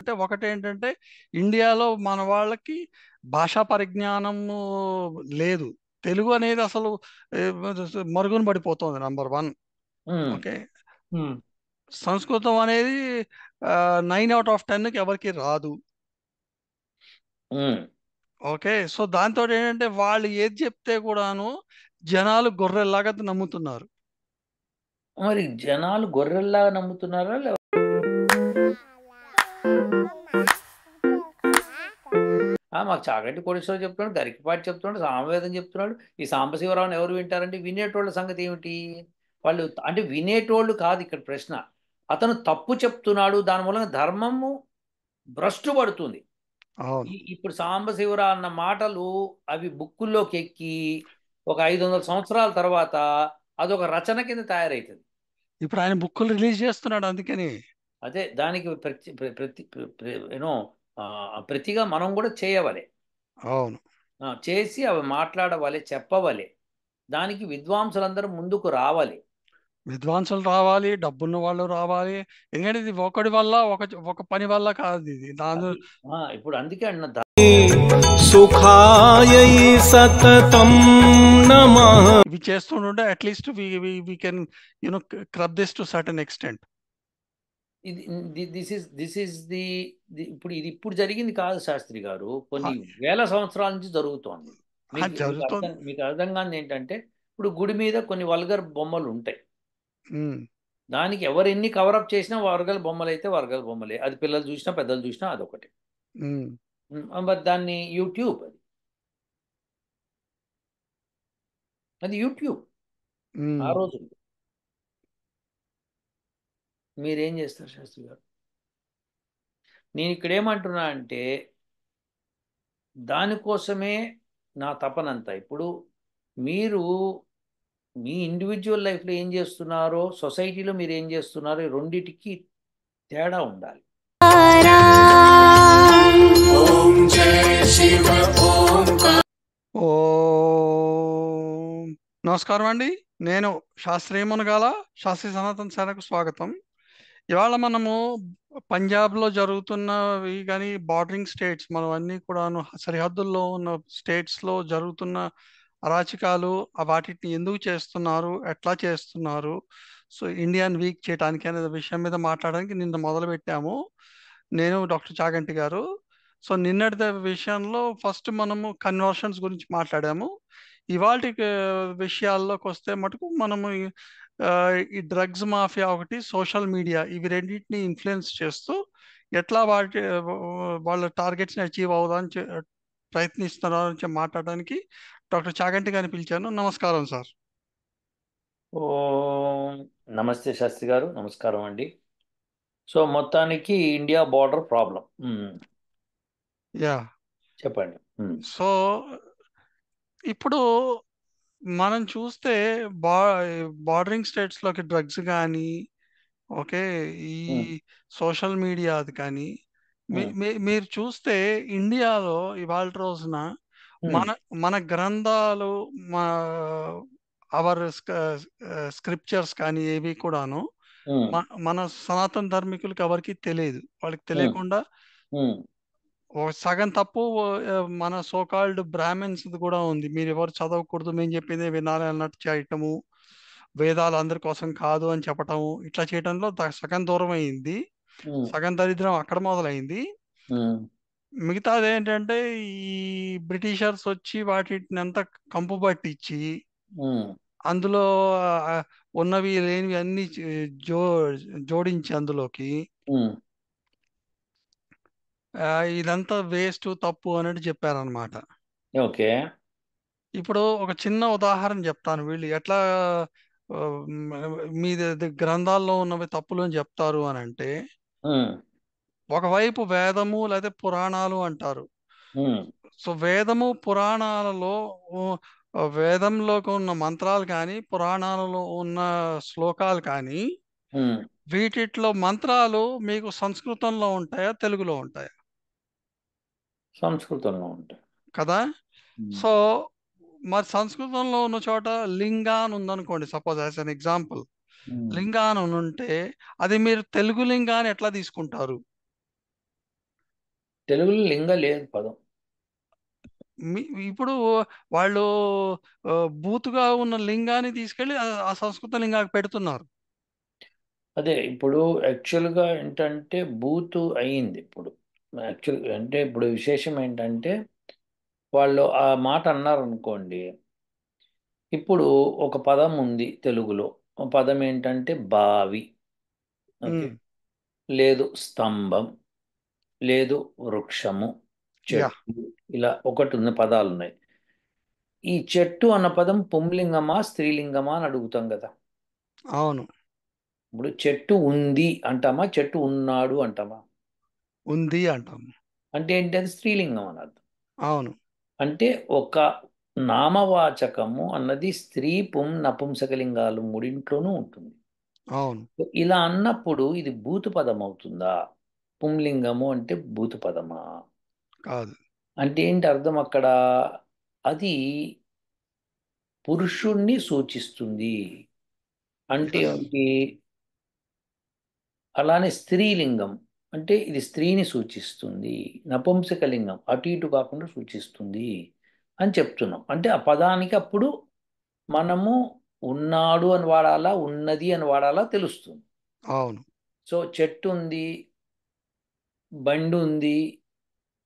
అంటే ఒకటేంటంటే ఇండియాలో మన వాళ్ళకి భాషా పరిజ్ఞానము లేదు. తెలుగు అనేది అసలు ఏ, మరుగున పడిపోతుంది, number one. Um, okay. Um, Samskritam అనేది 9 out of 10కి ఎవరికి రాదు. ఉమ్. ఓకే. సో దాంతో ఏంటంటే వాళ్ళు ఏది చెప్తే కూడాను జనాలు గొర్రెల్లాగా నమ్ముతున్నారు. మరి జనాలు గొర్రెల్లా నమ్ముతున్నారా మాకు చాగంటి కోటేశ్వరరావు చెప్తున్నాడు, గరికపాటి చెప్తున్నాడు, సామవేదం చెప్తున్నాడు. ఈ సాంబశివరావుని ఎవరు వింటారంటే వినేటోళ్ళ సంగతి ఏమిటి? వాళ్ళు అంటే వినేటోళ్ళు కాదు ఇక్కడ ప్రశ్న. అతను తప్పు చెప్తున్నాడు, దాని మూలంగా ధర్మము భ్రష్టు పడుతుంది. అవును. ఇప్పుడు సాంబశివరావు అన్న మాటలు అవి బుక్కుల్లోకి ఎక్కి ఒక 500 సంవత్సరాల తర్వాత అదొక రచన కింద తయారవుతుంది. ఇప్పుడు ఆయన బుక్కులు రిలీజ్ చేస్తున్నాడు అందుకని. అదే దానికి యూనో ప్రతిగా మనం కూడా చేయవలే. అవును. చేసి అవి మాట్లాడవాలి, చెప్పవాలి. దానికి విద్వాంసులందరూ ముందుకు రావాలి. విద్వాంసులు రావాలి, డబ్బున్న వాళ్ళు రావాలి. ఎందుకంటే ఇది ఒకటి వల్ల ఒక ఒక పని వల్ల కాదు, ఇది దాని అది ఇప్పుడు అందుకే అన్న సుఖాయై సతతం నమః. ఇవి చేస్తుంటే at least we can curb this to certain extent. ఇప్పుడు జరిగింది కాదు శాస్త్రి గారు, కొన్ని వేల సంవత్సరాల నుంచి జరుగుతోంది. జరుగుతుంది. మీకు అర్థం కాని ఏంటంటే ఇప్పుడు గుడి మీద కొన్ని వల్గర్ బొమ్మలు ఉంటాయి. దానికి ఎవరు ఎన్ని కవరప్ చేసినా వర్గాల బొమ్మలు అయితే వర్గాల బొమ్మలే. అది పిల్లలు చూసినా పెద్దలు చూసినా అదొకటి. మరి దాన్ని యూట్యూబ్ అది యూట్యూబ్ ఆ రోజు మీరేం చేస్తారు శాస్త్రి గారు? నేను ఇక్కడ ఏమంటున్నా అంటే దానికోసమే నా తపనంతా. ఇప్పుడు మీరు మీ ఇండివిజువల్ లైఫ్లో ఏం చేస్తున్నారో, సొసైటీలో మీరు ఏం చేస్తున్నారో, ఈ రెండిటికి తేడా ఉండాలి. నమస్కారం అండి. నేను శాస్త్రీయ మునగాల, శాస్త్రీయ సనాతన సేనకు స్వాగతం. ఇవాళ మనము పంజాబ్లో జరుగుతున్నవి కానీ బార్డరింగ్ స్టేట్స్ మనం అన్నీ కూడాను సరిహద్దుల్లో ఉన్న స్టేట్స్లో జరుగుతున్న అరాచకాలు, వాటిని ఎందుకు చేస్తున్నారు, ఎట్లా చేస్తున్నారు, సో ఇండియాని వీక్ చేయడానికి అనే విషయం మీద మాట్లాడడానికి నిన్న మొదలు పెట్టాము నేను, డాక్టర్ చాగంటి గారు. సో నిన్నటి విషయంలో ఫస్ట్ మనము కన్వర్షన్స్ గురించి మాట్లాడాము. ఇవాళ విషయాల్లోకి వస్తే మటుకు మనము ఈ డ్రగ్స్ మాఫియా ఒకటి, సోషల్ మీడియా, ఇవి రెండింటిని ఇన్ఫ్లుయెన్స్ చేస్తూ ఎట్లా వాళ్ళ టార్గెట్స్ని అచీవ్ అవుదాని ప్రయత్నిస్తున్నారని మాట్లాడడానికి డాక్టర్ చాగంటి గారిని పిలిచాను. నమస్కారం సార్. నమస్తే శాస్త్రి గారు, నమస్కారం అండి. సో మొత్తానికి ఇండియా బార్డర్ ప్రాబ్లం చెప్పండి. సో ఇప్పుడు మనం చూస్తే బార్డరింగ్ స్టేట్స్లోకి డ్రగ్స్ కానీ, ఓకే, ఈ సోషల్ మీడియా అది కానీ, మీరు చూస్తే ఇండియాలో ఇవాళ రోజున మన మన గ్రంథాలు, అవర్ స్క్రిప్చర్స్ కానీ ఏవి కూడాను మన సనాతన ధర్మికులకి ఎవరికి తెలియదు. వాళ్ళకి తెలియకుండా సగం తప్పు మన సోకాల్డ్ బ్రాహ్మిన్స్ కూడా ఉంది. మీరు ఎవరు చదవకూడదు, మేము చెప్పిందే వినాలి అన్నట్టు చేయటము, వేదాలు అందరి కోసం కాదు అని చెప్పటము, ఇట్లా చేయటంలో సగం దూరం అయింది. సగం దరిద్రం అక్కడ మొదలైంది. మిగతాది ఏంటంటే ఈ బ్రిటిషర్స్ వచ్చి వాటిని అంతా కంపు పట్టించి అందులో ఉన్నవి లేనివి అన్ని జోడించి అందులోకి ఇదంతా వేస్ట్, తప్పు అనేది చెప్పారనమాట. ఓకే. ఇప్పుడు ఒక చిన్న ఉదాహరణ చెప్తాను. వీళ్ళు ఎట్లా మీ గ్రంథాల్లో ఉన్నవి తప్పులు అని చెప్తారు అని అంటే, ఒకవైపు వేదము లేదా పురాణాలు అంటారు. సో వేదము పురాణాలలో వేదంలోకి ఉన్న మంత్రాలు కానీ, పురాణాలలో ఉన్న శ్లోకాలు కానీ, వీటిలో మంత్రాలు మీకు సంస్కృతంలో ఉంటాయా, తెలుగులో ఉంటాయా? సంస్కృతంలో ఉంటాయి కదా. సో మరి సంస్కృతంలో ఉన్న చోట లింగాన్ ఉందనుకోండి, సపోజ్ యాజ్ అన్ ఎగ్జాంపుల్, లింగాన్ ఉంటే అది మీరు తెలుగు లింగాన్ని ఎట్లా తీసుకుంటారు? తెలుగులో లింగ లేదు పదం. ఇప్పుడు వాళ్ళు బూతుగా ఉన్న లింగాన్ని తీసుకెళ్ళి ఆ సంస్కృత లింగానికి పెడుతున్నారు. అదే ఇప్పుడు యాక్చువల్గా ఏంటంటే బూతు అయింది ఇప్పుడు. యాక్చువల్ అంటే ఇప్పుడు విశేషం ఏంటంటే వాళ్ళు ఆ మాట అన్నారు అనుకోండి. ఇప్పుడు ఒక పదం ఉంది తెలుగులో. ఆ పదం ఏంటంటే బావి. ఓకే. ఉమ్, లేదు స్తంభం, లేదు వృక్షము, యా, చెట్టు, ఇలా ఒకటి ఉన్న పదాలు ఉన్నాయి. ఈ చెట్టు అన్న పదం పుంలింగమా స్త్రీలింగమా అని అడుగుతాం కదా. అవును, ఇప్పుడు చెట్టు ఉంది అంటామా, చెట్టు ఉన్నాడు అంటామా? ఉంది అంటాం. అంటే ఏంటి? అది స్త్రీలింగం అని అర్థం. అవును, అంటే ఒక నామవాచకము అన్నది స్త్రీ నపుంసకలింగాలు మూడింట్లోనూ ఉంటుంది. అవును, ఇలా అన్నప్పుడు ఇది భూతు పదం అవుతుందా? పుంలింగము అంటే భూతు పదమా? కాదు. అంటే ఏంటి అర్థం అక్కడ? అది పురుషుణ్ణి సూచిస్తుంది. అంటే ఎస్, ఏంటి? అలానే స్త్రీలింగం అంటే ఇది స్త్రీని సూచిస్తుంది. నపుంసకలింగం అటు ఇటు కాకుండా సూచిస్తుంది అని చెప్తున్నాం. అంటే ఆ పదానికి అప్పుడు మనము ఉన్నాడు అని వాడాలా, ఉన్నది అని వాడాలా తెలుస్తుంది. అవును, సో చెట్టు ఉంది, బండి ఉంది,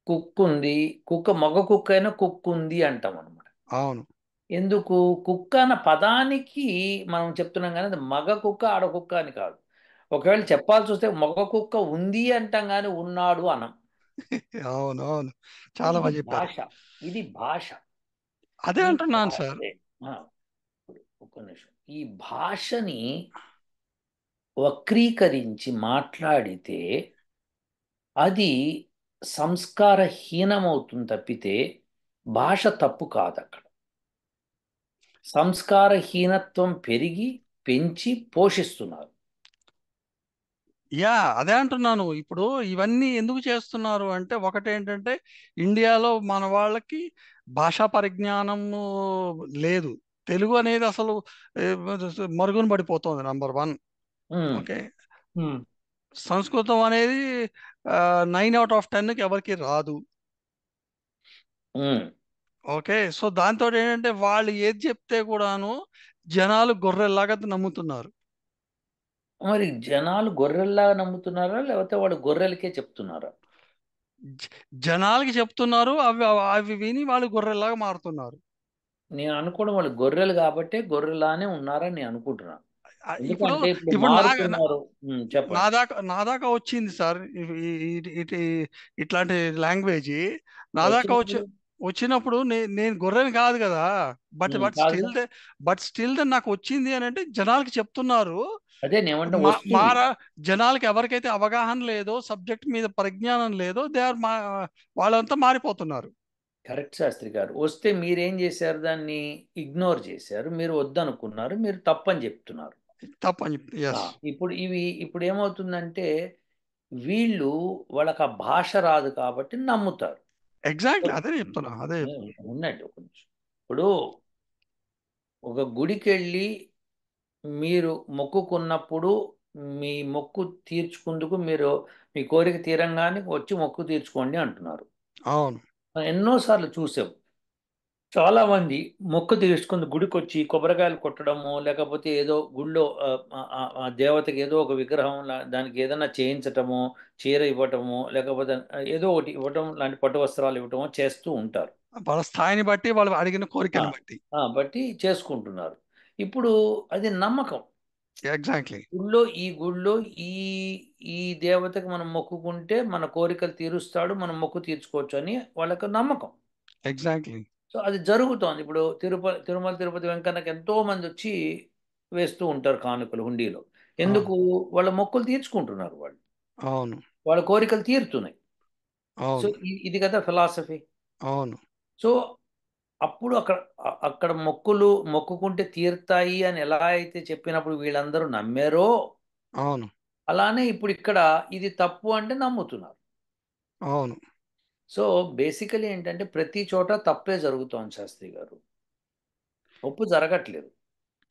కుక్క ఉంది. కుక్క మగ కుక్క అయినా కుక్క ఉంది అంటాం అనమాట. అవును, ఎందుకు? కుక్క అన్న పదానికి మనం చెప్తున్నాం కానీ అది మగ కుక్క ఆడ కుక్క అని కాదు. ఒకవేళ చెప్పాల్సి వస్తే మగ కుక్క ఉంది అంటాం కానీ ఉన్నాడు అనం. అవును, అవును, చాలా ఇది బాగా చెప్పారు. భాష. ఇది భాష. అదే ఈ అంటున్నాను సార్. భాషే ఆ, ఇప్పుడు ఒక్క నిమిషం. ఈ భాషని వక్రీకరించి మాట్లాడితే అది సంస్కారహీనమవుతుంది తప్పితే భాష తప్పు కాదు అక్కడ. సంస్కారహీనత్వం పెరిగి పెంచి పోషిస్తున్నారు. యా, అదే అంటున్నాను. ఇప్పుడు ఇవన్నీ ఎందుకు చేస్తున్నారు అంటే, ఒకటేంటంటే ఇండియాలో మన వాళ్ళకి భాషా పరిజ్ఞానము లేదు. తెలుగు అనేది అసలు ఏ, మరుగున పడిపోతుంది. Number one. Um, okay. Um, Samskritam అనేది 9 out of 10కి ఎవరికి రాదు. ఉమ్. ఓకే. సో దాంతో ఏంటంటే వాళ్ళు ఏది చెప్తే కూడాను జనాలు గొర్రెల్లాగా నమ్ముతున్నారు. మరి జనాలు గొర్రెల్లాగా నమ్ముతున్నారా లేకపోతే వాళ్ళు గొర్రెలకే చెప్తున్నారా? జ- జనాలకి చెప్తున్నారు, అవి అవి విని వాళ్ళు గొర్రెల్లాగా మారుతున్నారు. నేను అనుకోవడం వాళ్ళు గొర్రెలు కాబట్టే గొర్రెలానే ఉన్నారని నేను అనుకుంటున్నాను. ఇప్పుడు ఎందుకంటే ఇప్పుడు ఇప్పుడు మారుతున్నారు. నా చెప్పండి. దాకా వచ్చింది సార్. ఇట్లాంటి లాంగ్వేజ్ నా దాకా వచ్చినప్పుడు వచ్చినప్పుడు నేను గొర్రెని కాదు కదా. బట్ బట్ కాదుగా. స్టిల్ నాకు వచ్చింది అని అంటే జనాలకి చెప్తున్నారు. అదే నేమంటే మా వస్తుంది. మారా జనాలకి ఎవరికైతే అవగాహన లేదో, సబ్జెక్ట్ మీద పరిజ్ఞానం లేదో, దే ఆర్ వాళ్ళంతా మారిపోతున్నారు. కరెక్ట్ శాస్త్రి గారు. వస్తే మీరేం చేశారు? దాన్ని ఇగ్నోర్ చేశారు. మీరు వద్దనుకున్నారు. మీరు తప్పని చెప్తున్నారు. తప్పని చెప్తే ఎస్, ఇప్పుడు ఏమవుతుందంటే వీళ్ళు వాళ్ళకి ఆ భాష రాదు కాబట్టి నమ్ముతారు. ఎగ్జాక్ట్లీ అదే చెప్తున్నా, అదే చెప్తున్నా. ఉండండి ఒక నిమిషం. ఇప్పుడు ఒక గుడికి వెళ్ళి మీరు మొక్కుకున్నప్పుడు మీ మొక్కు తీర్చుకుందుకు మీరు మీ కోరిక తీరంగానే వచ్చి మొక్కు తీర్చుకోండి అంటున్నారు. అవును, మనం ఎన్నోసార్లు చూసాం. చాలా మంది మొక్కు తీర్చుకుని గుడికి వచ్చి కొబ్బరికాయలు కొట్టడము, లేకపోతే ఏదో గుళ్ళో ఆ దేవతకి ఏదో ఒక విగ్రహం దానికి ఏదైనా చేయించటము, చీర ఇవ్వటము, లేకపోతే ఏదో ఒకటి ఇవ్వటం, లాంటి పట్టు వస్త్రాలు ఇవ్వటము చేస్తూ ఉంటారు. వాళ్ళ స్థాయిని బట్టి, వాళ్ళు అడిగిన ఆ, కోరికని బట్టి. బట్టి చేసుకుంటున్నారు. ఇప్పుడు అది నమ్మకం. ఎగ్జాక్ట్లీ, గుళ్ళో ఈ ఈ దేవతకి మనం మొక్కుకుంటే మన కోరికలు తీరుస్తాడు, మనం మొక్కు తీర్చుకోవచ్చు అని వాళ్ళకు నమ్మకం. ఎగ్జాక్ట్లీ. సో అది జరుగుతోంది. ఇప్పుడు తిరుమల తిరుపతి వెంకన్నకి ఎంతో మంది వచ్చి వేస్తూ ఉంటారు కానుకలు హుండీలో. అవును, ఎందుకు? వాళ్ళ మొక్కులు తీర్చుకుంటున్నారు వాళ్ళు. అవును, వాళ్ళ కోరికలు తీరుతున్నాయి. సో అవును, ఇది కదా ఫిలాసఫీ. అవును, సో అప్పుడు అక్కడ మొక్కుకుంటే తీరుతాయి అని ఎలా అయితే చెప్పినప్పుడు వీళ్ళందరూ నమ్మారో, అవును, అలానే ఇప్పుడు ఇక్కడ ఇది తప్పు అంటే నమ్ముతున్నారు. అవును. సో బేసికలీ ఏంటంటే ప్రతి చోట తప్పే జరుగుతోంది శాస్త్రి గారు. ఒప్పు జరగట్లేదు.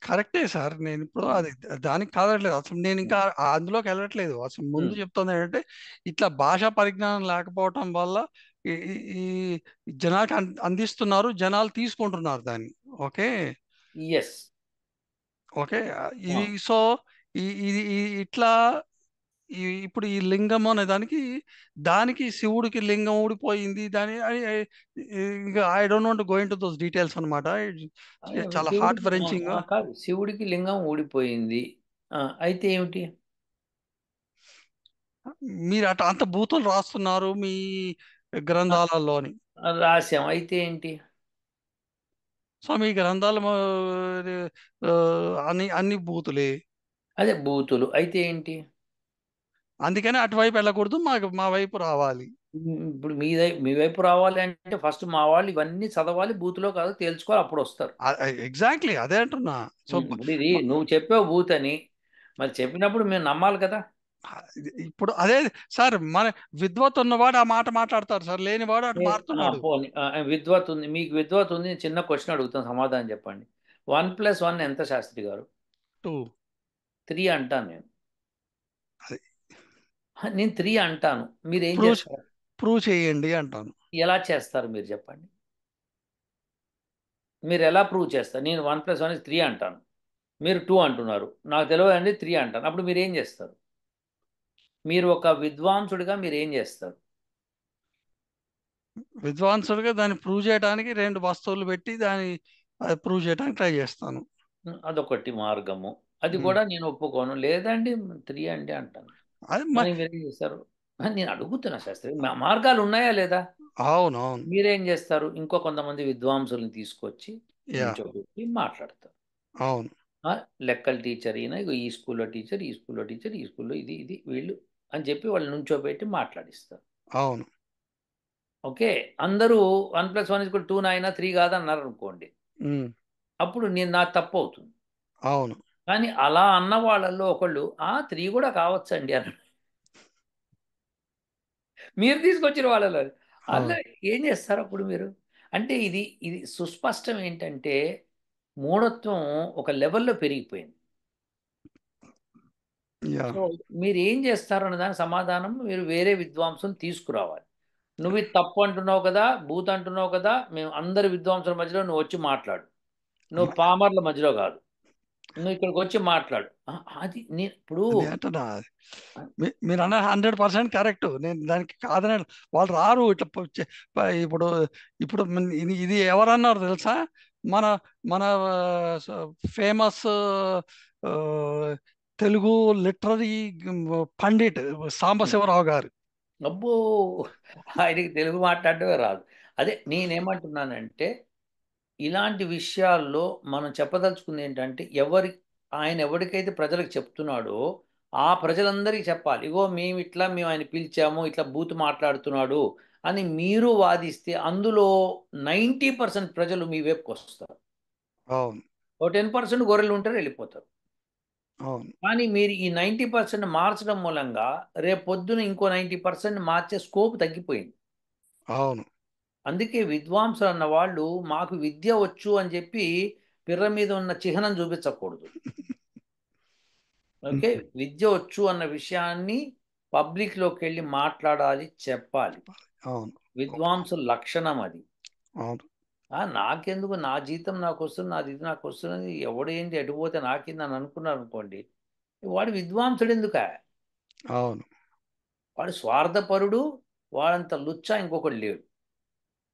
కరెక్టే సార్. నేను ఇప్పుడు ఉమ్, అది దానికి కాదట్లేదు. అసలు నేను ఇంకా అందులోకి వెళ్ళట్లేదు. అసలు ముందు ఉమ్. చెప్తుంది ఏంటంటే ఇట్లా భాషా పరిజ్ఞానం లేకపోవటం వల్ల ఈ ఈ ఈ జనానికి అందిస్తున్నారు. జనాలు తీసుకుంటున్నారు దాన్ని. ఓకే. ఎస్. ఓకే. ఇది సో ఇది ఇట్లా ఇప్పుడు ఈ లింగం అనే దానికి శివుడికి లింగం ఊడిపోయింది. దాని ఇంకా I don't want going to those details అనమాట. చాలా హార్ట్ శివుడికి వెరెంచింగ్. కాదు, శివుడికి లింగం ఊడిపోయింది. అయితే ఏమిటి? మీరు అంత బూతులు రాస్తున్నారు మీ ఆ, గ్రంథాలలోని. రాశాం. అయితే ఏంటి? సో మీ గ్రంథాలు ఆ, అన్ని బూతులే. అదే బూతులు. అయితే ఏంటి? అందుకని అటువైపు వెళ్ళకూడదు, మా వైపు రావాలి. ఇప్పుడు మీ వైపు రావాలి అంటే ఫస్ట్ మా వాళ్ళు ఇవన్నీ చదవాలి, బూతులో కాదు తేల్చుకోవాలి, అప్పుడు వస్తారు. ఎగ్జాక్ట్లీ అదే అంటున్నా. సో ఇప్పుడు ఇది నువ్వు చెప్పావు బూత్ అని, మరి చెప్పినప్పుడు మేము నమ్మాలి కదా. ఇప్పుడు అదే సార్, మన విద్వత్ ఉన్నవాడు ఆ మాట మాట్లాడతారు సార్, లేనివాడు అటు మారుతున్నాడు. పోనీ విద్వత్ ఉంది, మీకు విద్వత్ ఉంది. చిన్న క్వశ్చన్ అడుగుతాను, సమాధానం చెప్పండి. 1+1 ఎంత శాస్త్రి గారు? 2. 3 అంటాను నేను. అది నేను 3 అంటాను, మీరు ఏం ప్రూవ్ చేస్తారు? ప్రూవ్ చేయండి అంటాను. ఎలా చేస్తారు మీరు చెప్పండి? మీరు ఎలా ప్రూవ్ చేస్తారు? నేను 1+1 3 అంటాను, మీరు 2 అంటున్నారు, నాకు తెలియదండి 3 అంటాను. అప్పుడు మీరు ఏం చేస్తారు? మీరు ఒక విద్వాంసుడిగా మీరు ఏం చేస్తారు? విద్వాంసుడిగా దాన్ని ప్రూవ్ చేయడానికి 2 వస్తువులు పెట్టి దాన్ని ప్రూవ్ చేయడానికి ట్రై చేస్తాను. అదొకటి మార్గము. అది ఉమ్. కూడా నేను ఒప్పుకోను. లేదండి 3 అండి అంటాను. అది కానీ మీరేం చేస్తారు? నేను అడుగుతున్నా శాస్త్రి, మార్గాలు ఉన్నాయా లేదా? అవును, అవును. మీరేం చేస్తారు? ఇంకో కొంతమంది విద్వాంసుల్ని తీసుకొచ్చి యా, నుంచోబెట్టి మాట్లాడతారు. అవును, లెక్కల టీచర్ ఈయన, ఇగో ఈ స్కూల్లో టీచర్, ఈ స్కూల్లో టీచర్, ఈ స్కూల్లో ఇది ఇది వీళ్ళు అని చెప్పి వాళ్ళు నుంచోబెట్టి మాట్లాడిస్తారు. అవును. ఓకే. అందరూ 1+1 = 2 నాయన 3 కాదన్నారు అనుకోండి, ఉమ్, అప్పుడు నా తప్పు అవుతుంది. అవును. కానీ అలా అన్న వాళ్ళల్లో ఒకళ్ళు 3 కూడా కావచ్చండి అన్నాడు. మీరు తీసుకొచ్చిన వాళ్ళలో అలా అవును. ఏం చేస్తారు అప్పుడు మీరు? అంటే ఇది ఇది సుస్పష్టం ఏంటంటే మూఢత్వం ఒక లెవెల్లో పెరిగిపోయింది. యా, సో మీరు ఏం చేస్తారు అన్న దానికి సమాధానం మీరు వేరే విద్వాంసుని తీసుకురావాలి. నువ్వు ఇది తప్పు అంటున్నావు కదా, భూత్ అంటున్నావు కదా, మేము అందరి విద్వాంసుల మధ్యలో నువ్వు వచ్చి మాట్లాడు. నువ్వు పామర్ల మధ్యలో కాదు, నువ్వు ఇక్కడికి వచ్చి మాట్లాడు. అది నేను ఇప్పుడు అది అంటున్నా. మీరు అన్న 100% కరెక్ట్. నేను దానికి కాదని వాళ్ళు రారు ఇట్లా ఇప్పుడు ఇప్పుడు ఇది ఎవరన్నారు తెలుసా? మన మన ఫేమస్ తెలుగు లిటరరీ పండిట్ సాంబశివరావు గారు. అబ్బో, ఆయనకి తెలుగు మాట్లాడటమే రాదు. అదే నేనేమంటున్నానంటే ఇలాంటి విషయాల్లో మనం చెప్పదలుచుకుంది ఏంటంటే ఆయన ఎవరికైతే ప్రజలకు చెప్తున్నాడో ఆ ప్రజలందరికీ చెప్పాలి. ఇగో మేము ఆయన పిలిచాము, ఇట్లా బూత్ మాట్లాడుతున్నాడు అని మీరు వాదిస్తే అందులో 90% ప్రజలు మీ వైపుకి వస్తారు. అవును, ఓ 10% గొర్రెలు ఉంటారు, వెళ్ళిపోతారు. అవును, కానీ మీరు ఈ 90% మార్చడం మూలంగా రేపు పొద్దున ఇంకో 90% మార్చే స్కోప్ తగ్గిపోయింది. అవును. అందుకే విద్వాంసులు అన్న వాళ్ళు మాకు విద్య వచ్చు అని చెప్పి పిర్ర మీద ఉన్న చిహ్నం చూపించకూడదు. ఓకే. విద్య వచ్చు అన్న విషయాన్ని పబ్లిక్లోకి వెళ్ళి మాట్లాడాలి, చెప్పాలి. అవును, విద్వాంసుల లక్షణం అది. అవును, నాకెందుకు, నా జీతం నాకు వస్తుంది, నాది ఇది నాకు వస్తున్నది, ఎవడు ఏంటి ఎటుపోతే నాకేంది అని అనుకున్నారు అనుకోండి, వాడు విద్వాంసుడు ఎందుక? అవును, వాడు స్వార్థపరుడు. వాడంత లుచ్చా ఇంకొకటి లేడు.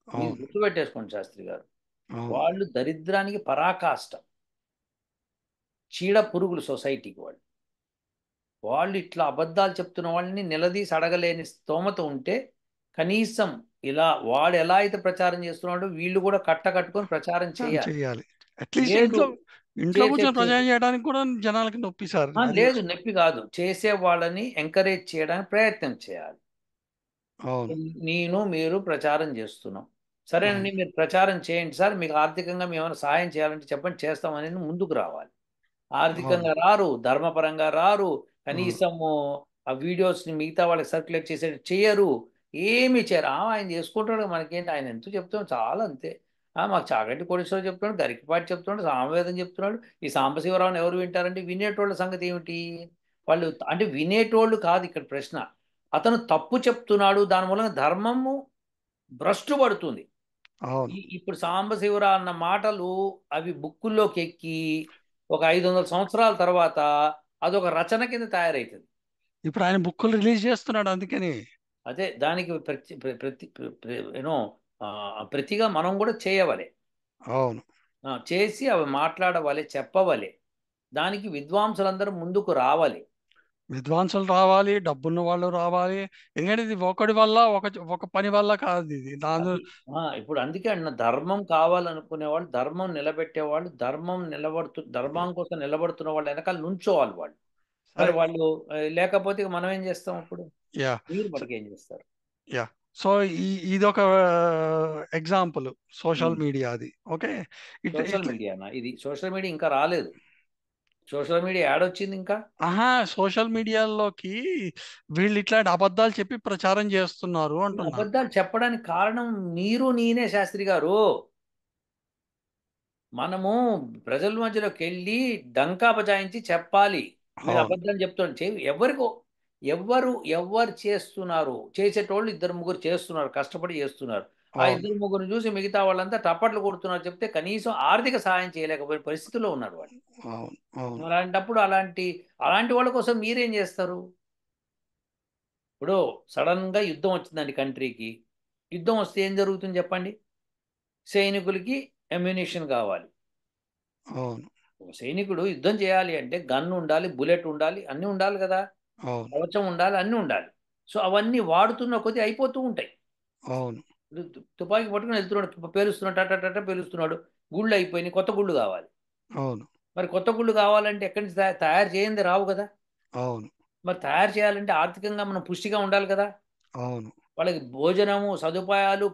మీరు అవును, గుర్తుపెట్టేసుకోండి శాస్త్రి గారు. అవును, వాళ్ళు దరిద్రానికి పరాకాష్ట, చీడ పురుగులు సొసైటీకి వాళ్ళు. వాళ్ళు ఇట్లా అబద్ధాలు చెప్తున్న వాళ్ళని నిలదీసి అడగలేని స్తోమత ఉంటే కనీసం ఇలా వాడు ఎలా అయితే ప్రచారం చేస్తున్నాడో వీళ్ళు కూడా కట్టుకొని ప్రచారం చేయాలి. చెయ్యాలి. అట్లీస్ట్ లేదు, ఇంట్లో ఇంట్లో కూర్చొని చేసే ప్రచారం చేయడానికి కూడా జనాలకి నొప్పి సార్ అది. లేదు, నొప్పి కాదు, చేసే వాళ్ళని ఎంకరేజ్ చేయడానికి ప్రయత్నం చేయాలి. అవును, మీరు ప్రచారం చేస్తున్నాం, సరేనండి, అవును, మీరు ప్రచారం చేయండి సార్, మీకు ఆర్థికంగా మేము ఏమైనా సహాయం చేయాలంటే చెప్పండి, చేస్తామని ముందుకు రావాలి. అవును, ఆర్థికంగా రారు, ధర్మపరంగా రారు, అవును, కనీసము ఆ వీడియోస్ని మిగతా వాళ్ళకి సర్క్యులేట్ చేసేది చేయరు, ఏమి చేయరు. ఆయన చేసుకుంటాడు, మనకేంటి, ఆయన ఎంత చెప్తాం చాలా అంతే. మాకు చాగంటి కోటేశ్వరరావు చెప్తున్నాడు, గరికపాటి చెప్తున్నాడు, సామవేదం చెప్తున్నాడు. ఈ సాంబశివరావుని ఎవరు వింటారంటే వినేటోళ్ళ సంగతి ఏమిటి? వాళ్ళు అంటే వినేటోళ్ళు కాదు ఇక్కడ ప్రశ్న. అతను తప్పు చెప్తున్నాడు, దాని మూలంగా ధర్మము భ్రష్టు పడుతుంది. అవును. ఇప్పుడు సాంబశివరావు అన్న మాటలు అవి బుక్కుల్లోకి ఎక్కి ఒక 500 సంవత్సరాల తర్వాత అదొక రచన కింద తయారవుతుంది. ఇప్పుడు ఆయన బుక్కులు రిలీజ్ చేస్తున్నాడు అందుకని. అదే దానికి యూనో ప్రతిగా మనం కూడా చేయవాలి. అవును. చేసి అవి మాట్లాడవాలి, చెప్పవాలి. దానికి విద్వాంసులందరూ ముందుకు రావాలి. విద్వాంసులు రావాలి, డబ్బున్న వాళ్ళు రావాలి. ఎందుకంటే ఇది ఒకటి వల్ల ఒక పని వల్ల కాదు ఇది. దాని అది ఇప్పుడు అందుకే అన్న ధర్మం కావాలనుకునే వాళ్ళు, ధర్మం నిలబెట్టేవాళ్ళు, ధర్మం కోసం నిలబడుతున్న వాళ్ళు వెనకాల నుంచోవాలి వాళ్ళు. మరి సరే. వాళ్ళు లేకపోతే ఇక మనం ఏం చేస్తాం అప్పుడు? యా మీరు మనకి ఏం చేస్తారు? యా సో ఇదొక ఎగ్జాంపుల్ సోషల్ మీడియా అది. ఓకే. సోషల్ మీడియానా ఇది? సోషల్ మీడియా ఇంకా రాలేదు. సోషల్ మీడియా యాడ్ వచ్చింది ఇంకా. సోషల్ మీడియాలోకి వీళ్ళు ఇట్లాంటి అబద్ధాలు చెప్పి ప్రచారం చేస్తున్నారు అంటున్నా. అబద్ధాలు చెప్పడానికి కారణం మీరు నేనే శాస్త్రి గారు. మనము ప్రజల మధ్యలోకి వెళ్ళి డంకా బజాయించి చెప్పాలి. మీరు అవును. అబద్ధం చెప్తుంటే ఎవరు చేస్తున్నారు? చేసేటోళ్ళు 2-3 చేస్తున్నారు, కష్టపడి చేస్తున్నారు. ఆ అవును. 2-3 చూసి మిగతా వాళ్ళంతా టప్పట్లు కొడుతున్నారు చెప్తే కనీసం ఆర్థిక సహాయం చేయలేకపోయిన పరిస్థితిలో ఉన్నారు వాళ్ళు. అవును. అవును. అలాంటప్పుడు అలాంటి వాళ్ళ కోసం మీరేం చేస్తారు? ఇప్పుడు సడన్గా యుద్ధం వచ్చిందండి కంట్రీకి. యుద్ధం వస్తే ఏం జరుగుతుంది చెప్పండి? సైనికులకి అమ్యునిషన్ కావాలి. అవును. ఒక సైనికుడు యుద్ధం చేయాలి అంటే గన్ ఉండాలి, బుల్లెట్ ఉండాలి, అన్నీ ఉండాలి కదా. అవును. కవచం ఉండాలి, అన్నీ ఉండాలి. సో అవన్నీ వాడుతున్న కొద్దీ అయిపోతూ ఉంటాయి. అవును. తుపాకీ పట్టుకుని వెళ్తున్నాడు, పేలుస్తున్నాడు, టట పేలుస్తున్నాడు, గుళ్ళు అయిపోయినాయి, కొత్త గుళ్ళు కావాలి. అవును. మరి కొత్త గుళ్ళు కావాలంటే ఎక్కడి నుంచి తయారు చేయండి రావు కదా. అవును. మరి తయారు చేయాలంటే ఆర్థికంగా మనం పుష్టిగా ఉండాలి కదా. అవును. వాళ్ళకి భోజనము, సదుపాయాలు,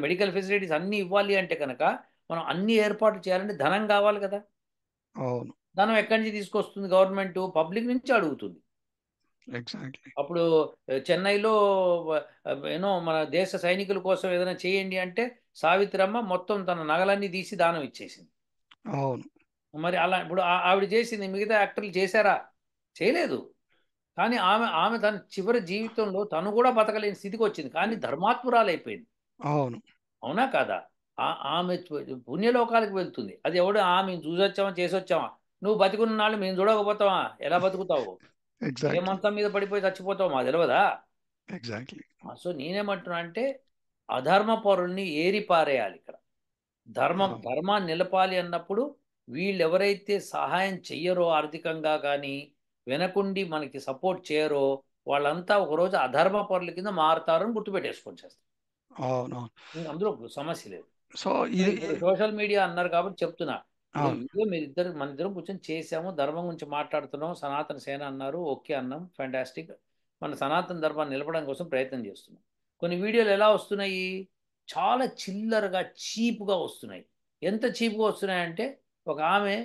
మెడికల్ ఫెసిలిటీస్ అన్నీ ఇవ్వాలి అంటే కనుక మనం అన్ని ఏర్పాట్లు చేయాలంటే ధనం కావాలి కదా. అవును. ధనం ఎక్కడి నుంచి తీసుకొస్తుంది గవర్నమెంట్? పబ్లిక్ నుంచి అడుగుతుంది. ఎగ్జాక్ట్లీ. అప్పుడు చెన్నైలో మన దేశ సైనికుల కోసం ఏదైనా చేయండి అంటే సావిత్రమ్మ మొత్తం తన నగలన్నీ తీసి దానం ఇచ్చేసింది. అవును. మరి అలా ఇప్పుడు ఆవిడ చేసింది, మిగతా యాక్టర్లు చేశారా? చేయలేదు. కానీ ఆమె ఆమె తన చివరి జీవితంలో తను కూడా బతకలేని స్థితికి వచ్చింది, కానీ ధర్మాత్మురాలైపోయింది. అవును. అవునా కాదా? ఆమె పుణ్యలోకాలకు వెళ్తుంది. అది ఆమె చూసొచ్చామా చేసొచ్చామా? నువ్వు బతికున్న నాళ్ళు మేము చూడకపోతావా? ఎలా బతుకుతావు? ఏ ఎగ్జాక్ట్లీ. మంచం మీద పడిపోయి చచ్చిపోతావు మా తెలియదా? ఎగ్జాక్ట్లీ. సో నేనేమంటున్నా అంటే అధర్మ పరుల్ని ఏరి పారేయాలి ఇక్కడ. ధర్మాన్ని నిలపాలి అన్నప్పుడు వీళ్ళు ఎవరైతే సహాయం చెయ్యరో ఆర్థికంగా కానీ, వెనకుండి మనకి సపోర్ట్ చేయరో వాళ్ళంతా ఒకరోజు అధర్మ పరుల కింద మారుతారని గుర్తుపెట్టేసుకొని చేస్తారు. అవును. అందులో సమస్య లేదు. సో ఇది ఇప్పుడు సోషల్ మీడియా అన్నారు కాబట్టి చెప్తున్నా. ఇప్పుడు అవును. వీడియో మన ఇద్దరం కూర్చొని చేసాము, ధర్మం గురించి మాట్లాడుతున్నాం, సనాతన సేన అన్నారు, ఓకే అన్నాం, ఫ్యాంటాస్టిక్. మన సనాతన ధర్మాన్ని నిలపడం కోసం ప్రయత్నం చేస్తున్నాం. కొన్ని వీడియోలు ఎలా వస్తున్నాయి? చాలా చిల్లరగా, చీప్గా వస్తున్నాయి. ఎంత చీప్గా వస్తున్నాయంటే ఒక ఆమె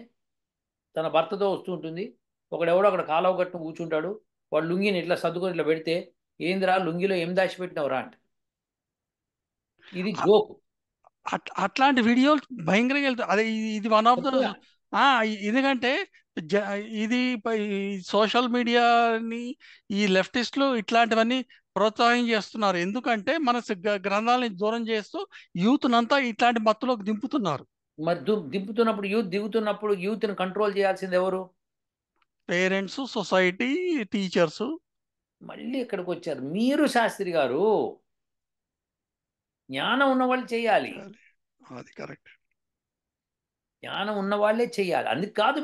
తన భర్తతో వస్తూ ఉంటుంది, ఒకడెవడో అక్కడ కాలువ గట్టున కూర్చుంటాడు, వాడు లుంగిని ఇట్లా సర్దుకొని ఇట్లా పెడితే ఏందిరా లుంగిలో ఏం దాచిపెట్టినవరా అంట. ఇది జోక్. అట్లాంటి వీడియోలు భయంకరంగా వెళ్తాయి. అదే ఇది వన్ ఆఫ్ ద చెప్తున్నా. ఎందుకంటే జ ఇది ఈ సోషల్ మీడియాని ఈ లెఫ్టిస్టులు ఇట్లాంటివన్నీ ప్రోత్సాహం చేస్తున్నారు. ఎందుకంటే మన గ్రంథాలని దూరం చేస్తూ యూత్‌నంతా ఇట్లాంటి మత్తులోకి దింపుతున్నారు. మరి దింపుతున్నప్పుడు దిగుతున్నప్పుడు యూత్ని కంట్రోల్ చేయాల్సింది ఎవరు? Parents, society, teachers. మళ్ళీ ఇక్కడికి వచ్చారు మీరు శాస్త్రి గారు. జ్ఞానం ఉన్న వాళ్ళు చేయాలి. అది కరెక్ట్. జ్ఞానం ఉన్న వాళ్ళే చేయాలి. అందుకు కాదు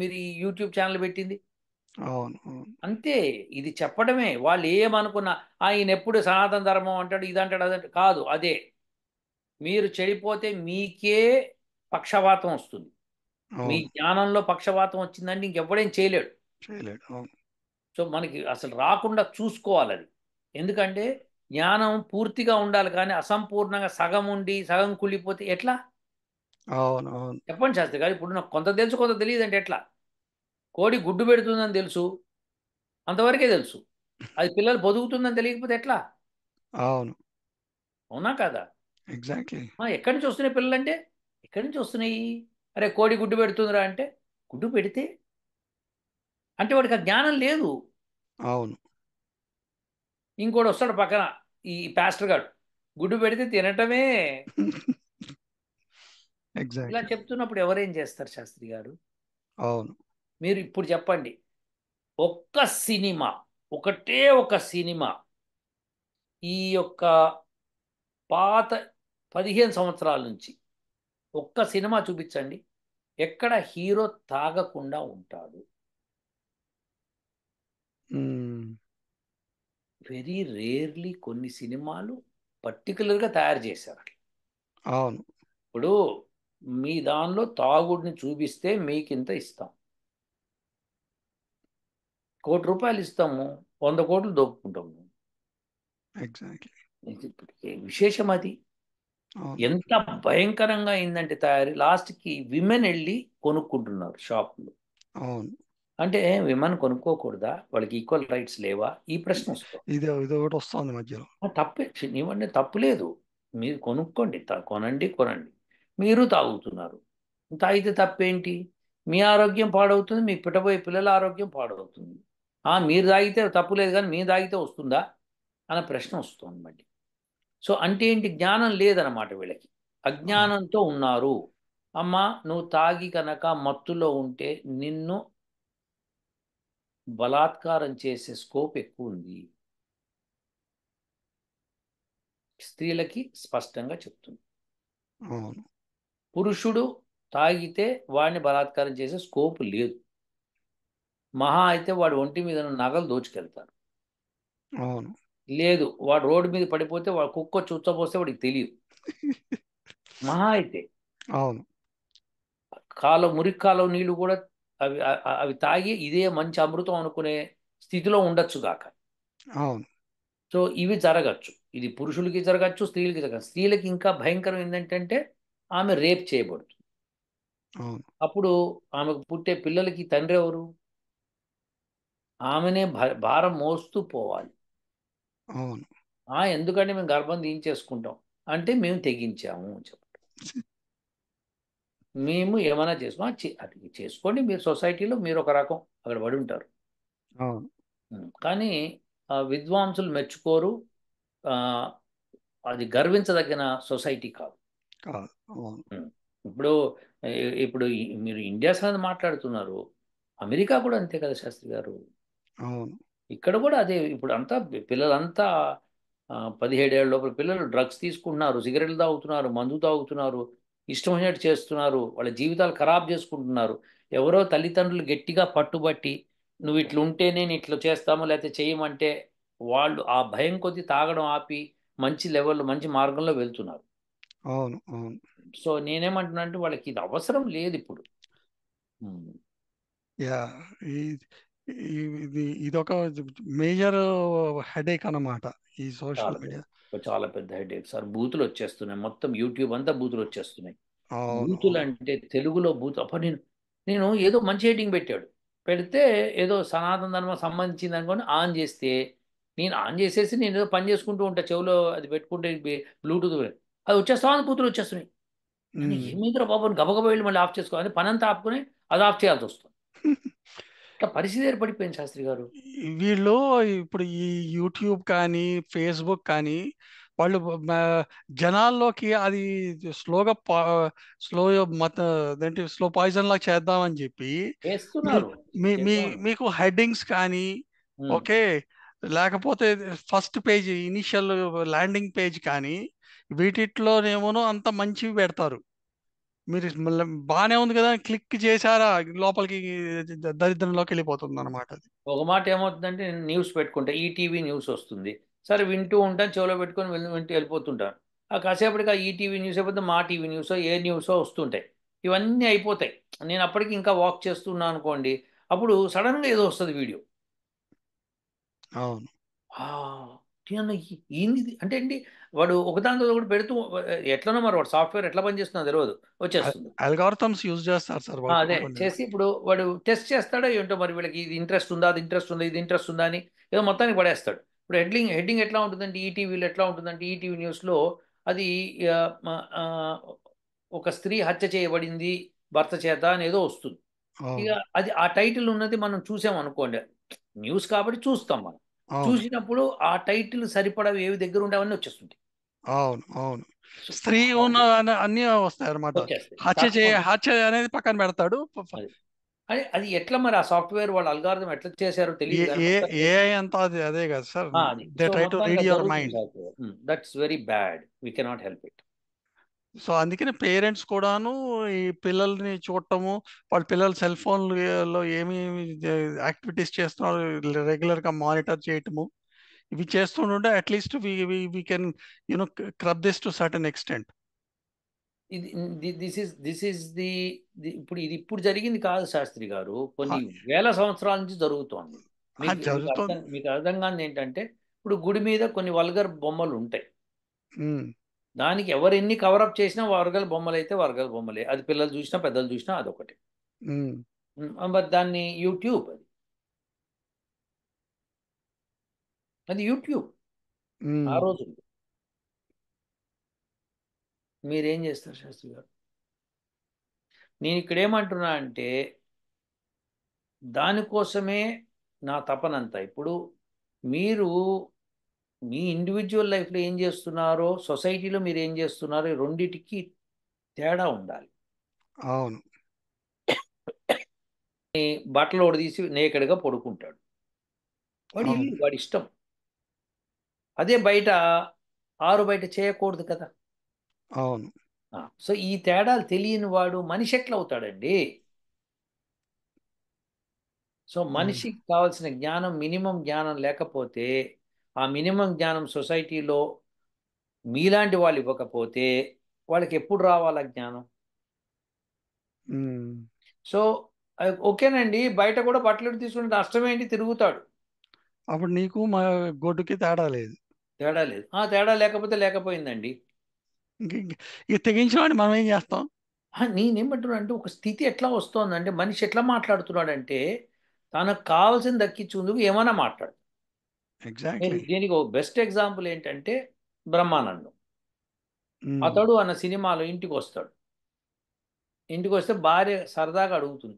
మీరు ఈ యూట్యూబ్ ఛానల్ పెట్టింది. అవును. అవును. అంతే. ఇది చెప్పడమే. వాళ్ళు ఏమనుకున్నా ఈయన ఎప్పుడు సనాతన ధర్మం అంటాడు, ఇదంటాడు, అదంటాడు. కాదు అదే. మీరు చెడిపోతే మీకే పక్షపాతం వస్తుంది. మీ అవును. జ్ఞానంలో పక్షపాతం వచ్చిందంటే ఇంకెవ్వడేం చేయలేడు. చేయలేడు. అవును. సో మనకి అసలు రాకుండా చూసుకోవాలి అది. ఎందుకంటే జ్ఞానం పూర్తిగా ఉండాలి, కానీ అసంపూర్ణంగా సగం ఉండి సగం కుళ్ళిపోతే ఎట్లా? అవును. అవును. చెప్పండి శాస్త్రి గారు. ఇప్పుడు నాకు కొంత తెలుసు, కొంత తెలియదు అంటే ఎట్లా? కోడి గుడ్డు పెడుతుందని తెలుసు, అంతవరకే తెలుసు. అది పిల్లలు పొదుగుతుందని తెలియకపోతే ఎట్లా? అవును. అవునా కదా? ఎగ్జాక్ట్లీ. ఎక్కడి నుంచి వస్తున్నాయి పిల్లలు అంటే, ఎక్కడి నుంచి వస్తున్నాయి? అరే కోడి గుడ్డు పెడుతుందిరా అంటే, గుడ్డు పెడితే అంటే వాడికి ఆ జ్ఞానం లేదు. అవును. ఇంకోటి వస్తాడు పక్కన, ఈ పాస్టర్ గారు, గుడ్డు పెడితే తినటమే. ఇలా ఎగ్జాక్ట్లీ. చెప్తున్నప్పుడు ఎవరేం చేస్తారు శాస్త్రి గారు? అవును. మీరు ఇప్పుడు చెప్పండి, ఒక్క సినిమా, ఒకటే ఒక సినిమా ఈ యొక్క పాత 15 సంవత్సరాల నుంచి ఒక్క సినిమా చూపించండి, ఎక్కడ హీరో తాగకుండా ఉంటాడు? మ్మ్. వెరీ రేర్లీ కొన్ని సినిమాలు పర్టికులర్గా తయారు చేశారు అట్లా. అవును. ఇప్పుడు మీ దానిలో తాగుడిని చూపిస్తే మీకింత ఇస్తాం, ₹1,00,00,000 ఇస్తాము, 100 కోట్లు దోపుకుంటాము. ఎగ్జాక్ట్లీ. ఇది విశేషం అది. అవును. ఎంత భయంకరంగా అయిందంటే తయారీ, లాస్ట్కి విమెన్ వెళ్ళి కొనుక్కుంటున్నారు షాపులు. అవును. అంటే విమెన్ కొనుక్కోకూడదా? వాళ్ళకి ఈక్వల్ రైట్స్ లేవా? ఈ ప్రశ్న వస్తుంది. ఇది ఇది ఒకటి వస్తుంది మధ్యలో. తప్పే, ఇవ్వండి, తప్పు లేదు. మీరు కొనుక్కోండి, కొనండి, మీరు తాగుతున్నారు, తాగితే తప్పేంటి? మీ ఆరోగ్యం పాడవుతుంది, మీ పుట్టబోయే పిల్లల ఆరోగ్యం పాడవుతుంది. మీరు తాగితే తప్పు లేదు, కానీ మీరు తాగితే వస్తుందా అన్న ప్రశ్న వస్తుంది మళ్ళీ. సో అంటే ఏంటి? జ్ఞానం లేదన్నమాట వీళ్ళకి, అజ్ఞానంతో ఉన్నారు. అమ్మ, నువ్వు తాగి కనుక మత్తులో ఉంటే నిన్ను బలాత్కారం చేసే స్కోప్ ఎక్కువ ఉంది. స్త్రీలకి స్పష్టంగా చెప్తుంది. అవును. పురుషుడు తాగితే వాడిని బలాత్కారం చేసే స్కోప్ లేదు. మహా అయితే వాడు ఒంటి మీద ఉన్న నగలు దోచుకెళ్తారు. అవును. లేదు, వాడు రోడ్డు మీద పడిపోతే వాడు కుక్క చుచ్చపోస్తే వాడికి తెలియదు. మహా అయితే అవును. మురికి కాలువ నీళ్లు కూడా అవి అవి తాగి ఇదే మంచి అమృతం అనుకునే స్థితిలో ఉండొచ్చు గాక. అవును. సో ఇవి జరగచ్చు. ఇది పురుషులకి జరగచ్చు, స్త్రీలకి జరగచ్చు. స్త్రీలకి ఇంకా భయంకరం ఏంటంటే ఆమె రేప్ చేయబడుతుంది. అవును. అప్పుడు ఆమెకు పుట్టే పిల్లలకి తండ్రి ఎవరు? ఆమెనే భారం మోస్తూ పోవాలి. అవును. ఎందుకంటే మేము గర్భం తీయించేసుకుంటాం అంటే మేము తెగించాము అని చెప్పండి. మేము ఏమైనా అది చేసుకోండి, మీరు సొసైటీలో మీరు ఒక రకం అక్కడ పడి ఉంటారు. అవును. కానీ విద్వాంసులు మెచ్చుకోరు. ఆ, అది గర్వించదగిన సొసైటీ కాదు. కాదు. అవును. ఇప్పుడు ఇప్పుడు మీరు ఇండియా సంగతి మాట్లాడుతున్నారు, అమెరికా కూడా అంతే కదా శాస్త్రి గారు. అవును. ఇక్కడ కూడా అదే. ఇప్పుడు అంతా పిల్లలంతా 17 ఏళ్ళ లోపల పిల్లలు డ్రగ్స్ తీసుకుంటున్నారు, సిగరెట్లు తాగుతున్నారు, మందు తాగుతున్నారు, ఇష్టం వచ్చినట్టు చేస్తున్నారు, వాళ్ళ జీవితాలు ఖరాబ్ చేసుకుంటున్నారు. ఎవరో తల్లిదండ్రులు గట్టిగా పట్టుబట్టి నువ్వు ఇట్లా ఉంటే నేను ఇట్లా చేస్తాము లేకపోతే చేయమంటే వాళ్ళు ఆ భయం కొద్దీ తాగడం ఆపి మంచి లెవెల్లో మంచి మార్గంలో వెళ్తున్నారు. అవును. అవును. సో నేనేమంటున్నా అంటే వాళ్ళకి ఇది అవసరం లేదు ఇప్పుడు. యా. ఇది ఇదొక మేజర్ హెడేక్ అన్నమాట, ఈ సోషల్ చాలా మీడియా. చాలా పెద్ద హెడేక్ సార్. బూతులు వచ్చేస్తున్నాయి, మొత్తం యూట్యూబ్ అంతా బూతులు వచ్చేస్తున్నాయి. అవును. బూతులు అవును. అంటే తెలుగులో బూతు అప్ప నేను ఏదో మంచి హెడ్డింగ్ పెట్టాడు, పెడితే ఏదో సనాతన ధర్మం సంబంధించింది అనుకోని ఆన్ చేస్తే, నేను ఆన్ చేసేసి నేను ఏదో పని చేసుకుంటూ ఉంటా, చెవిలో అది పెట్టుకుంటే బ్లూటూత్ అది వచ్చేస్తా, బూతులు వచ్చేస్తున్నాయి. నేను మ్మ్. ఏమైందిరా బాబు అని గబగబా వెళ్ళి మళ్ళీ ఆఫ్ చేసుకోవాలి, పని అంతా ఆపుకొని అది ఆఫ్ చేయాల్సి వస్తుంది. ఇట్లా పరిస్థితి ఏర్పడిపోయింది శాస్త్రి గారు. వీళ్ళు ఇప్పుడు ఈ యూట్యూబ్ కానీ ఫేస్బుక్ కానీ వాళ్ళు జనాల్లోకి అది స్లోగా స్లో మత అదేంటి స్లో పాయిజన్ లాగా చేద్దామని చెప్పి మీ చేస్తున్నారు, మీ మీ చేద్దామని. మీకు హెడ్డింగ్స్ కానీ, ఓకే, లేకపోతే first page initial landing page కానీ వీటిట్లోనేమోనో అంత మంచివి పెడతారు. మీరు మళ్ళీ బాగానే ఉంది కదా క్లిక్ చేశారా లోపలికి దరిద్రంలోకి వెళ్ళిపోతుంది అనమాట అది. ఒక మాట ఏమవుతుందంటే, నేను న్యూస్ పెట్టుకుంటా, ఈటీవీ న్యూస్ వస్తుంది, సరే వింటూ ఉంటాను, చెవిలో పెట్టుకొని వింటూ వెళ్ళిపోతుంటాను. కాసేపటికి ఆ ఈటీవీ న్యూస్ అయిపోతే మా టీవీ న్యూసో ఏ న్యూసో వస్తుంటాయి, ఇవన్నీ అయిపోతాయి. నేను అప్పటికి ఇంకా వాక్ చేస్తున్నాను అనుకోండి, అప్పుడు సడన్గా ఏదో వస్తుంది వీడియో. అవును. ఆ, ఏంది ఇది? అంటే అండి, వాడు ఒకదానితో ఒకటి పెడుతూ ఎట్లనో మరి వాడు సాఫ్ట్వేర్ ఎట్లా పనిచేస్తుందో తెలియదు, వచ్చేస్తుంది. అల్గారిథమ్స్ యూజ్ చేస్తారు సార్ వాళ్ళు అదే కొన్ని. చేసి ఇప్పుడు వాడు టెస్ట్ చేస్తాడో ఏంటో, మరి వీళ్ళకి ఇది ఇంట్రెస్ట్ ఉందా, అది ఇంట్రెస్ట్ ఉందా, ఇది ఇంట్రెస్ట్ ఉందా అని ఏదో మొత్తానికి పడేస్తాడు. ఇప్పుడు హెడ్డింగ్ ఎట్లా ఉంటుందంటే, ఈటీవీలో ఎట్లా ఉంటుందంటే, ఈటీవీ న్యూస్లో అది ఆ, మ- ఆ, ఒక స్త్రీ హత్య చేయబడింది భర్త చేత అనేదో వస్తుంది. ఇక అవును అది ఆ టైటిల్ ఉన్నది మనం చూసాం అనుకోండి, న్యూస్ కాబట్టి చూస్తాం మనం. అవును చూసినప్పుడు ఆ టైటిల్ సరిపడవి ఏవి దగ్గర ఉండేవన్నీ వచ్చేస్తుంటాయి. అవును అవును సో స్త్రీ ఉన్న అన్నీ వస్తాయి అనమాట. వచ్చేస్తాయి తప్పకుండా. హత్య అనేది పక్కన పెడతాడు. అది అది ఎట్లా మరి ఆ సాఫ్ట్వేర్ వాళ్ళ అల్గారిథం ఎట్లా చేశారో ఏ తెలియదు కానీ ఏ మొత్తానికి ఏఐ అంతా అదే కదా సార్. అది దే సో ట్రై టు మొత్తానికి రీడ్ అది యువర్ జరుగుతుంది mind. Software. That's very bad, we cannot help it. So అందుకనే పేరెంట్స్ కూడాను ఈ పిల్లల్ని చూడటము, వాళ్ళ పిల్లలు సెల్ ఫోన్లో ఏమేమి యాక్టివిటీస్ చేస్తున్నారు రెగ్యులర్ గా మానిటర్ చేయటము, ఇవి చేస్తుంటే at least we can curb this to certain extent. ఇది ఇప్పుడు జరిగింది కాదు శాస్త్రి గారు, కొన్ని వేల సంవత్సరాల నుంచి జరుగుతోంది. జరుగుతుంది. మీకు అర్థం కానిది ఏంటంటే, ఇప్పుడు గుడి మీద కొన్ని వల్గర్ బొమ్మలు ఉంటాయి. ఉమ్, దానికి ఎవరు ఎన్ని కవరప్ చేసినా వర్గల బొమ్మలు అయితే వర్గల బొమ్మలే, అది పిల్లలు చూసినా పెద్దలు చూసినా అదొకటి. ఉమ్, మరి దాన్ని యూట్యూబ్, అది యూట్యూబ్ ఆ ఉమ్. రోజుల్లో. మీరేం చేస్తారు శాస్త్రి గారు? నేను ఇక్కడ ఏమంటున్నా అంటే, దానికోసమే నా తపనంతా. ఇప్పుడు మీరు మీ ఇండివిజువల్ లైఫ్లో ఏం చేస్తున్నారో, సొసైటీలో మీరు ఏం చేస్తున్నారో, ఈ రెండిటికి తేడా ఉండాలి. అవును బట్టలు ఒకటి తీసి నేకడ్గా పడుకుంటాడు, వాడి అవును ఇల్లు వాడి ఇష్టం. అదే బయట ఆరు బయట చేయకూడదు కదా. అవును సో ఈ తేడాలు తెలియని వాడు మనిషి ఎట్లా అవుతాడండి? సో ఉమ్, మనిషికి కావాల్సిన జ్ఞానం, మినిమం జ్ఞానం లేకపోతే, ఆ మినిమం జ్ఞానం సొసైటీలో మీలాంటి వాళ్ళు ఇవ్వకపోతే, వాళ్ళకి ఎప్పుడు రావాలా జ్ఞానం? ఉమ్. సో ఓకేనండి, బయట కూడా బట్టలు తీసుకుంటే నష్టం ఏంటి? తిరుగుతాడు, అప్పుడు నీకు మా గొడ్డుకి తేడా లేదు. తేడా లేదు. తేడా లేకపోతే లేకపోయిందండి. ఇక తెగించిన వాడిని మనం ఏం చేస్తాం? నేనేమంటున్నా అంటే, ఒక స్థితి ఎట్లా వస్తోందంటే, మనిషి ఎట్లా మాట్లాడుతున్నాడంటే, తనకు కావాల్సింది దక్కించుకుందుకు ఏమైనా మాట్లాడు. ఎగ్జాక్ట్లీ. దీనికి ఒక బెస్ట్ ఎగ్జాంపుల్ ఏంటంటే బ్రహ్మానందం. అతడు అన్న సినిమాలో ఇంటికి వస్తాడు. ఇంటికి వస్తే భార్య సరదాగా అడుగుతుంది,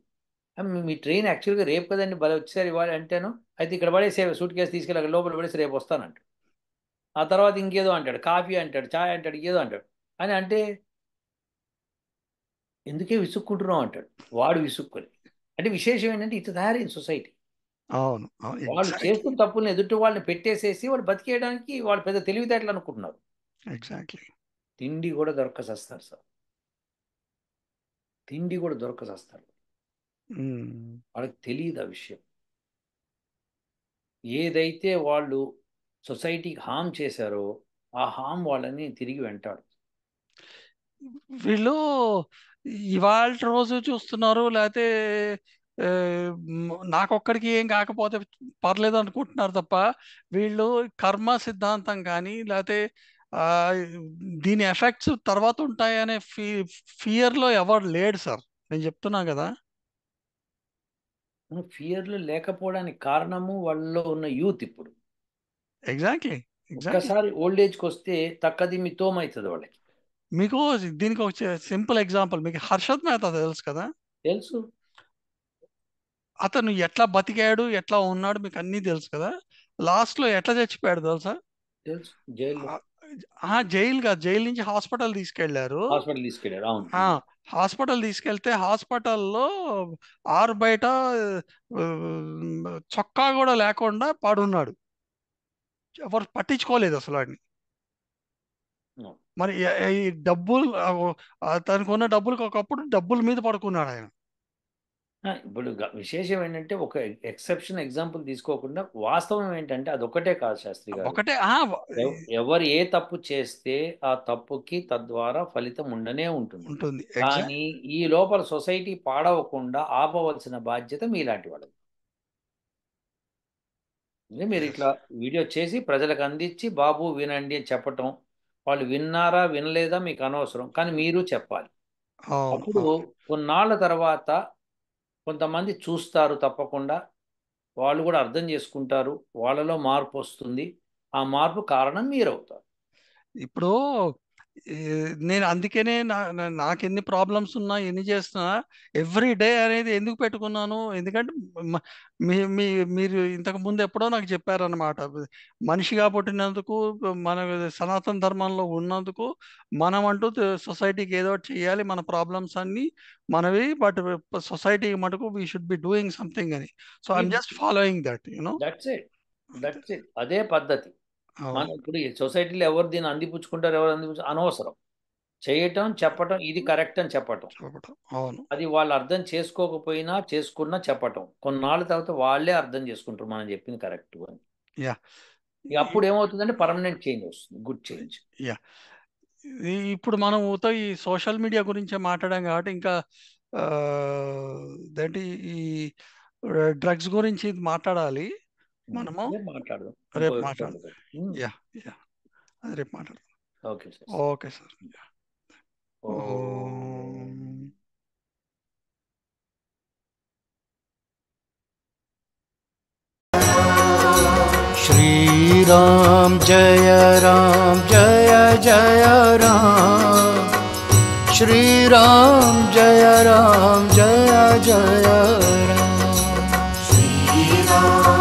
మీ ట్రైన్ యాక్చువల్గా రేపు కదండి, భలే వచ్చేసారు ఇవాళ అంటేను. అయితే ఇక్కడ పడేసే సూట్ కేసు తీసుకెళ్ళి అక్కడ లోపల పడేసి రేపు వస్తానంట. ఆ తర్వాత ఇంకేదో అంటాడు, కాఫీ అంటాడు, చాయ్ అంటాడు, ఏదో అంటాడు. అని అంటే, ఎందుకే విసుక్కుంటున్నావు అంటాడు వాడు విసుక్కొని. అంటే విశేషం ఏంటంటే, ఇటు తయారైంది సొసైటీ. అవును అవును వాళ్ళు ఎగ్జాక్ట్లీ చేస్తున్న తప్పుల్ని ఎదుటి వాళ్ళని పెట్టేసేసి వాళ్ళు బతికేయడానికి వాళ్ళు పెద్ద తెలివితేటలు అనుకుంటున్నారు. ఎగ్జాక్ట్లీ. తిండి కూడా దొరక్క సస్తారు సార్, తిండి కూడా దొరక్క సస్తారు. వాళ్ళకి తెలియదు ఆ విషయం. ఏదైతే వాళ్ళు సొసైటీకి హామ్ చేశారో, ఆ హామ్ వాళ్ళని తిరిగి వెంటాడు. వీళ్ళు ఇవాళ రోజు చూస్తున్నారు, లేకపోతే నాకొక్కడికి ఏం కాకపోతే పర్లేదు అనుకుంటున్నారు తప్ప, వీళ్ళు కర్మ సిద్ధాంతం కానీ లేకపోతే ఆ, దీని ఎఫెక్ట్స్ తర్వాత ఉంటాయనే ఫియర్లో ఎవరు లేడు సార్. నేను చెప్తున్నా కదా. ఫియర్లు లేకపోవడానికి కారణము వాళ్ళలో ఉన్న యూత్. ఇప్పుడు ఎగ్జాక్ట్లీ ఎగ్జాక్ట్లీ. ఒక్కసారి ఓల్డ్ ఏజ్కి వస్తే తక్కది మితోమవుతుంది వాళ్ళకి. మీకు దీనికి ఒక సింపుల్ ఎగ్జాంపుల్, మీకు హర్షద్ మెహతా తెలుసు కదా. తెలుసు. అతను ఎట్లా బతికాడు, ఎట్లా ఉన్నాడు, మీకు అన్నీ తెలుసు కదా. లాస్ట్ లో ఎట్లా చచ్చిపోయాడు తెలుసా? తెలుసు, జైల్లో. జైలు కాదు, జైలు నుంచి హాస్పిటల్ తీసుకెళ్లారు. హాస్పిటల్ తీసుకెళ్ళారు, అవును. హాస్పిటల్ తీసుకెళ్తే హాస్పిటల్లో ఆరు బయట ఆ, చొక్కా కూడా లేకుండా పడున్నాడు. ఎవరు పట్టించుకోలేదు అసలు వాడిని. అవును. మరి ఈ డబ్బులు తనకు ఉన్న డబ్బులకు ఒకప్పుడు డబ్బుల మీద పడుకున్నాడు ఆయన. ఇప్పుడు విశేషం ఏంటంటే, ఒక ఎక్సెప్షన్ ఎగ్జాంపుల్ తీసుకోకుండా వాస్తవం ఏంటంటే, అదొక్కటే కాదు శాస్త్రి గారు. ఒకటే ఎవరు ఏ తప్పు చేస్తే ఆ తప్పుకి తద్వారా ఫలితం ఉండనే ఉంటుంది. ఉంటుంది. కానీ ఈ లోపల సొసైటీ పాడవకుండా ఆపవలసిన బాధ్యత మీలాంటి వాళ్ళది. మీరు ఇట్లా వీడియో చేసి ప్రజలకు అందించి, బాబు వినండి అని చెప్పటం, వాళ్ళు విన్నారా వినలేదా మీకు అనవసరం, కానీ మీరు చెప్పాలి. అవును అప్పుడు కొన్నాళ్ళ తర్వాత కొంతమంది చూస్తారు తప్పకుండా, వాళ్ళు కూడా అర్థం చేసుకుంటారు, వాళ్ళలో మార్పు వస్తుంది. ఆ మార్పు కారణం మీరవుతారు. ఇప్పుడు నేను అందుకనే నాకెన్ని ప్రాబ్లమ్స్ ఉన్నా ఎన్ని చేస్తున్నా ఎవ్రీ డే అనేది ఎందుకు పెట్టుకున్నాను, ఎందుకంటే మీరు ఇంతకు ముందు ఎప్పుడో నాకు చెప్పారనమాట, మనిషిగా పుట్టినందుకు, మన సనాతన ధర్మంలో ఉన్నందుకు మనం అంటూ సొసైటీకి ఏదో ఒకటి చేయాలి, మన ప్రాబ్లమ్స్ అన్ని మనవి, బట్ సొసైటీకి మటుకు we should be doing something అని. So I'm just following that, that's it అదే పద్ధతి. మనం ఇప్పుడు ఈ సొసైటీలో ఎవరు దీన్ని అందిపుచ్చుకుంటారు, ఎవరు అనవసరం. చేయటం, చెప్పటం, ఇది కరెక్ట్ అని చెప్పటం. అవును, అది వాళ్ళు అర్థం చేసుకోకపోయినా చేసుకున్నా చెప్పటం. కొన్నాళ్ళ తర్వాత వాళ్ళే అర్థం చేసుకుంటారు మనం చెప్పింది కరెక్ట్ అని. అప్పుడు ఏమవుతుందంటే పర్మనెంట్ చేంజ్ వస్తుంది, గుడ్ చేంజ్. ఇప్పుడు మనం ఈ సోషల్ మీడియా గురించే మాట్లాడాం కాబట్టి ఇంకా ఏంటి ఈ డ్రగ్స్ గురించి మాట్లాడాలి మనము. మాట్లాడదాం, రేపు మాట్లాడదాం. రేపు మాట్లాడదాం. Okay sir. श्रीराम जय जय राम, श्रीराम जय राम